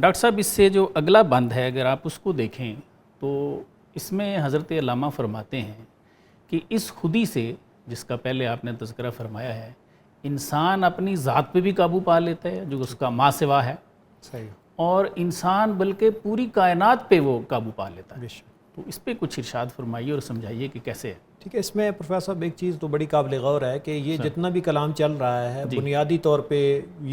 Doctor صاحب اس سے جو اگلا بند ہے اگر آپ اس کو دیکھیں تو اس میں حضرت علامہ فرماتے ہیں کہ اس خودی سے جس کا پہلے آپ نے تذکرہ فرمایا ہے، انسان اپنی ذات پہ بھی قابو پا لیتا ہے جو اس کا ما سوا ہے، صحیح، اور انسان بلکہ پوری کائنات پہ وہ قابو پا لیتا ہے۔ بے شک۔ تو اس پہ کچھ ارشاد فرمائیے اور سمجھائیے کہ کیسے ہے۔ ٹھیک ہے، اس میں پروفیسر صاحب ایک چیز تو بڑی قابل غور ہے کہ یہ جتنا بھی کلام چل رہا ہے بنیادی طور پہ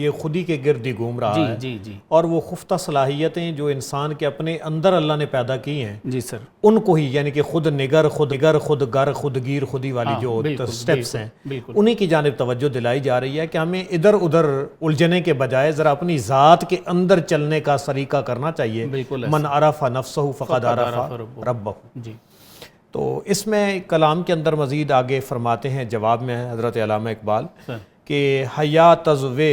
یہ خودی کے گرد ہی گھوم رہا ہے، جی جی اور وہ خفتہ صلاحیتیں جو انسان کے اپنے اندر اللہ نے پیدا کی ہیں جی سر، ان کو ہی، یعنی کہ خود نگر، خود گر، خود گر، خود گیر، خودی والی جو سٹیپس ہیں انہی کی جانب توجہ دلائی جا رہی ہے کہ ہمیں ادھر ادھر الجھنے کے بجائے ذرا اپنی ذات کے اندر چلنے کا سلیقہ کرنا چاہیے۔ من عرف نفسہ فقد عرف ربہ۔ جی، تو اس میں کلام کے اندر مزید آگے فرماتے ہیں جواب میں حضرت علامہ اقبال کہ حیات از وے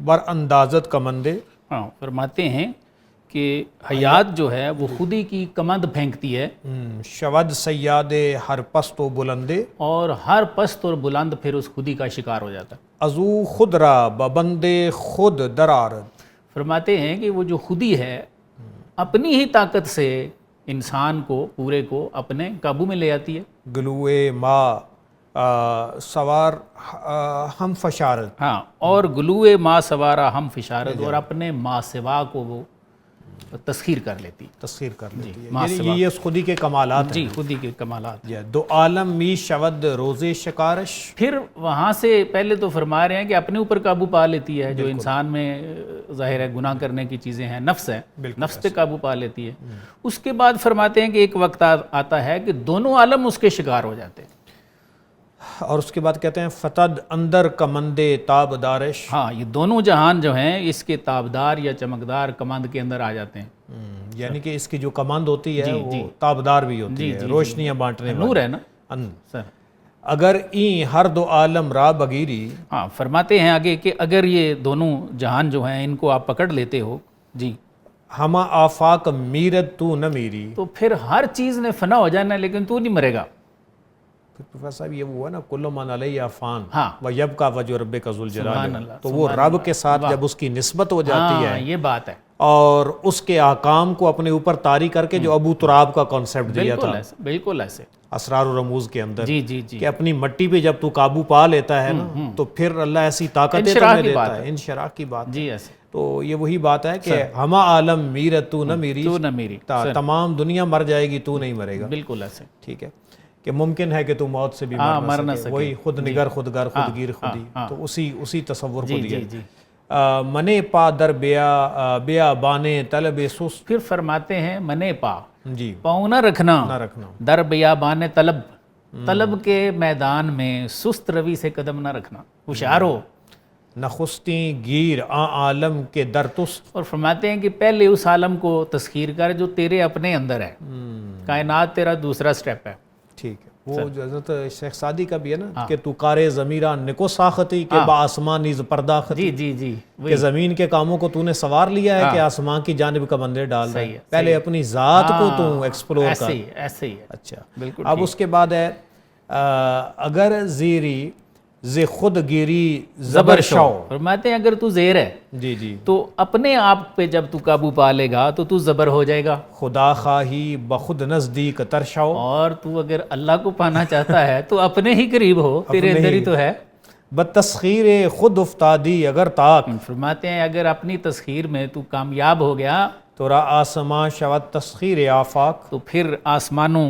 بر اندازت کمندے، ہاں فرماتے ہیں کہ حیات جو ہے وہ خودی کی کمند پھینکتی ہے، شود سیاد ہر پست و بلندے، اور ہر پست اور بلند پھر اس خودی کا شکار ہو جاتا ہے۔ ازو خود را ببندے خود درارد، فرماتے ہیں کہ وہ جو خودی ہے اپنی ہی طاقت سے انسان کو، پورے کو اپنے قابو میں لے آتی ہے۔ گلوئے ما سوار ہم فشارت، ہاں، اور گلوئے ما سوارا ہم فشارت، اور اپنے ما سوا کو وہ تسخیر کر لیتی، تسخیر کر لیتی ہے۔ یعنی یہ اس خودی کے کمالات ہیں۔ جی، خودی کے کمالات۔ دو عالم می شود روزے شکارش، پھر وہاں سے پہلے تو فرما رہے ہیں کہ اپنے اوپر قابو پا لیتی ہے، جو انسان میں ظاہر ہے گناہ کرنے کی چیزیں ہیں، نفس ہے، نفس پہ قابو پا لیتی ہے۔ اس کے بعد فرماتے ہیں کہ ایک وقت آتا ہے کہ دونوں عالم اس کے شکار ہو جاتے ہیں، اور اس کے بعد کہتے ہیں فتد اندر کمندے تاب دارش، ہاں یہ دونوں جہان جو ہیں اس کے تابدار یا چمکدار کمند کے اندر آ جاتے ہیں۔ یعنی کہ اس کی جو کمند ہوتی ہے وہ تابدار بھی ہوتی ہے، روشنیاں بانٹنے والی، نور ہے نا سر۔ اگر این ہر دو عالم را بگیری، ہاں فرماتے ہیں آگے کہ اگر یہ دونوں جہان جو ہیں ان کو آپ پکڑ لیتے ہو، جی، ہما آفاق میرد تو نہ میری، تو پھر ہر چیز نے فنا ہو جانا ہے لیکن تو نہیں مرے گا۔ پروفیسر صاحب یہ وہ ہے نا کل من علیہ فان ہاں، ویبقی وجہ ربک ذو الجلال، سبحان اللہ، تو وہ رب کے ساتھ جب اس کی نسبت ہو جاتی ہاں ہے یہ بات ہے، اور اس کے احکام کو اپنے اوپر طاری کر کے جو ابو تراب کا کانسیپٹ دیا تھا بالکل ایسے اسرار و رموز کے اندر، جی جی جی، کہ اپنی مٹی پہ جب تو قابو پا لیتا ہے نا تو پھر اللہ ایسی طاقتیں تمہیں دیتا ہے، انشراح کی بات جی ایسے، تو یہ وہی بات ہے کہ ہما عالم میرت تو نہ میری، تو نہ میری، تمام دنیا مر جائے گی تو نہیں مرے گا، بالکل ایسے، ٹھیک ہے، کہ ممکن ہے کہ تو موت سے بھی مر نہ سکے، وہی خود نگر خود گر خود گیر خودی، تو اسی تصور کو دیا۔ منے پا در بیا بانے طلب سست، پھر فرماتے ہیں منے پا، جی، پاؤں نہ رکھنا در بیابان طلب، طلب کے میدان میں سست روی سے قدم نہ رکھنا، ہوشیار ہو۔ نخستیں گیر آ عالم کے در تست، اور فرماتے ہیں کہ پہلے اس عالم کو تسخیر کر جو تیرے اپنے اندر ہے، کائنات تیرا دوسرا سٹیپ ہے، ٹھیک ہے۔ وہ جو حضرت شیخ سعدی کا بھی ہے نا کہ تو کارے زمیرہ نکو ساختی کہ با آسمان نیز پرداختی، جی جی جی، کہ زمین کے کاموں کو تو نے سوار لیا ہے کہ آسمان کی جانب کا بندے ڈال رہا ہے، پہلے اپنی ذات کو تو ایکسپلور کر، ایسے ہی ہے، اچھا بالکل۔ اب اس کے بعد ہے اگر زیری ز خود گیری زبر شو، فرماتے ہیں اگر تو زیر ہے جی جی تو اپنے آپ پہ جب تو قابو پا لے گا تو زبر ہو جائے گا، خدا خواہی بخود نزدیک ترشاؤ، اور تو اگر اللہ کو پانا چاہتا ہے تو اپنے ہی قریب ہو، تیرے اندر ہی تو ہے۔ بتسخیر خود افتادی اگر تاک، فرماتے ہیں اگر اپنی تسخیر میں تو کامیاب ہو گیا تو را آسمان شود تسخیر آفاق، تو پھر آسمانوں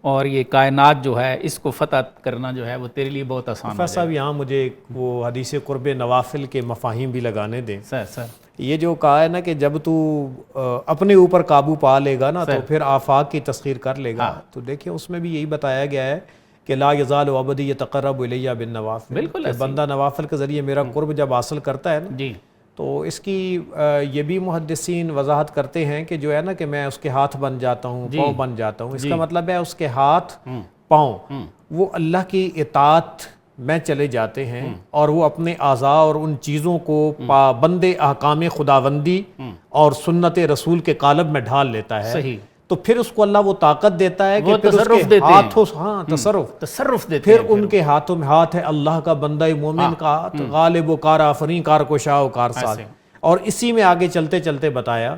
اور یہ کائنات جو ہے اس کو فتح کرنا جو ہے وہ تیرے لیے بہت آسان ہو پروفیسر صاحب یہاں مجھے وہ حدیث قرب نوافل کے مفاہیم بھی لگانے دیں۔ سر یہ جو کہا ہے نا کہ جب تو اپنے اوپر قابو پا لے گا نا تو پھر آفاق کی تسخیر کر لے گا، تو دیکھیں اس میں بھی یہی بتایا گیا ہے کہ لا یزال عبدی یتقرب الیہ بالنوافل، بالکل، بندہ نوافل کے ذریعے میرا قرب جب حاصل کرتا ہے نا جی، تو اس کی یہ بھی محدثین وضاحت کرتے ہیں کہ جو ہے نا کہ میں اس کے ہاتھ بن جاتا ہوں، پاؤں بن جاتا ہوں، اس کا مطلب ہے اس کے ہاتھ پاؤں وہ اللہ کی اطاعت میں چلے جاتے ہیں، اور وہ اپنے اعضاء اور ان چیزوں کو پابند احکام خداوندی اور سنت رسول کے قالب میں ڈھال لیتا ہے، صحیح، تو پھر اس کو اللہ وہ طاقت دیتا ہے کہ پھر اس تصرف کے دیتے ہیں، ہاتھوں، ہاں تصرف دیتے پھر ان کے ہاتھوں میں ہاتھ ہے اللہ کا، بندہ مومن کا ہاتھ، غالب و کار آفرین، کار کشا و کار ساز، اور اسی میں آگے چلتے چلتے بتایا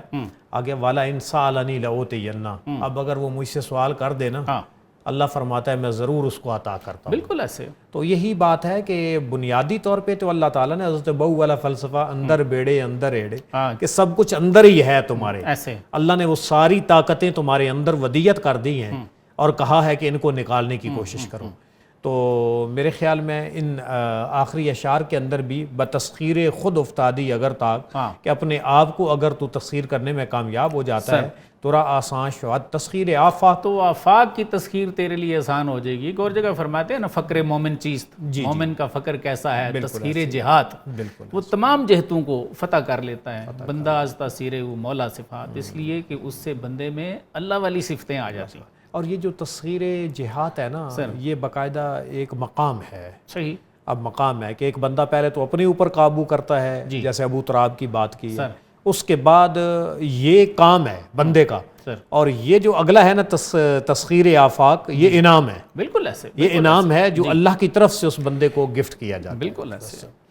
آگے والا انسالنی لأوتینہ، اب اگر وہ مجھ سے سوال کر دے نا، اللہ فرماتا ہے میں ضرور اس کو عطا کرتا ہوں۔ بالکل ایسے۔ تو یہی بات ہے کہ بنیادی طور پہ تو اللہ تعالیٰ نے حضرت بہو والا فلسفہ اندر بیڑے اندر ایڑے، کہ سب کچھ اندر ہی ہے تمہارے، ایسے اللہ نے وہ ساری طاقتیں تمہارے اندر ودیت کر دی ہیں اور کہا ہے کہ ان کو نکالنے کی کوشش کرو۔ تو میرے خیال میں ان آخری اشعار کے اندر بھی بتسخیر خود افتادی اگر تاک، کہ اپنے آپ کو اگر تو تسخیر کرنے میں کامیاب ہو جاتا ہے تو را آسان شواد تسخیر آفاق، تو آفاق کی تسخیر تیرے لیے آسان ہو جائے گی۔ ایک اور جگہ فرماتے ہیں نا فقر مومن چیست، مومن کا فقر کیسا ہے، تسخیر جہات، وہ تمام جہتوں کو فتح کر لیتا ہے۔ بندہ از تاثیر وہ مولا صفات، اس لیے کہ اس سے بندے میں اللہ والی صفتیں آ جاتی ہیں۔ اور یہ جو تسخیر جہات ہے نا، یہ باقاعدہ ایک مقام ہے۔ صحیح۔ اب مقام ہے کہ ایک بندہ پہلے تو اپنے اوپر قابو کرتا ہے، جیسے ابو تراب کی بات کی ہے، اس کے بعد یہ کام ہے بندے کا، اور یہ جو اگلا ہے نا تسخیر آفاق، یہ انعام ہے۔ بالکل ایسے، یہ انعام ہے جو اللہ کی طرف سے اس بندے کو گفٹ کیا جاتا ہے۔ بالکل ایسے۔